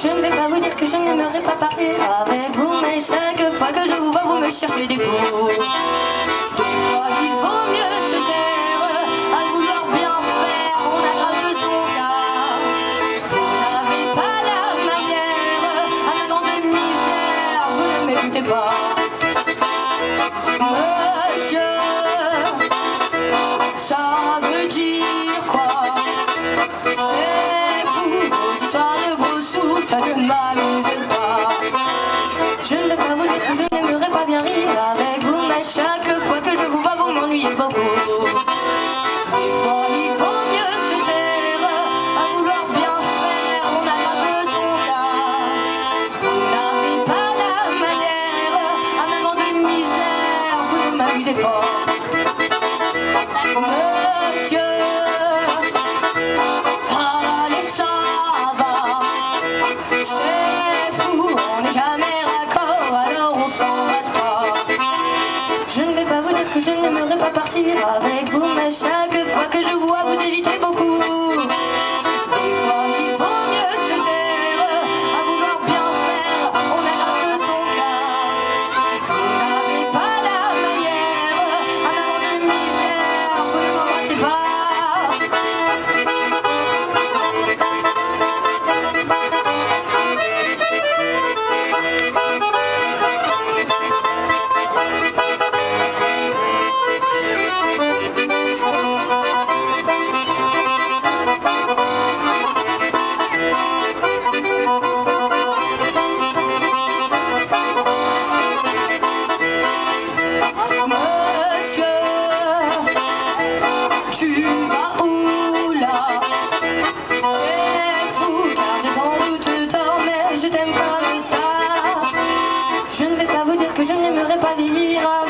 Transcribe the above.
Je ne vais pas vous dire que je n'aimerais pas partir avec vous, mais chaque fois que je vous vois, vous me cherchez des coups. Des fois, il vaut mieux se taire, à vouloir bien faire, on aggrave son cas. Vous n'avez pas la manière, à un an de misère, vous ne m'écoutez pas. Monsieur, ça veut dire quoi? C'est fou, vos histoires de gros sous, ça ne m'amuse pas. Je ne vais pas vous dire que je n'aimerais pas bien rire avec vous, mais chaque fois que je vous vois, vous m'ennuyez beaucoup. Des fois, il vaut mieux se taire, à vouloir bien faire, on aggrave son cas. Vous n'avez pas la manière, à un moment de misère, vous ne m'amusez pas. Monsieur, allez, ça va, c'est fou, on n'est jamais raccord, alors on s'embrasse pas. Je ne vais pas vous dire que je n'aimerais pas partir avec vous, mais chaque fois que je vois, vous hésitez beaucoup. Des fois, il vaut mieux se taire, à vouloir bien faire, on aggrave son cas. Vous n'avez pas la manière, à un moment de misère, vous ne m'embrassez pas. Monsieur, tu vas où là? C'est fou car j'ai sans doute tort, mais je t'aime comme ça. Je ne vais pas vous dire que je n'aimerais pas vivre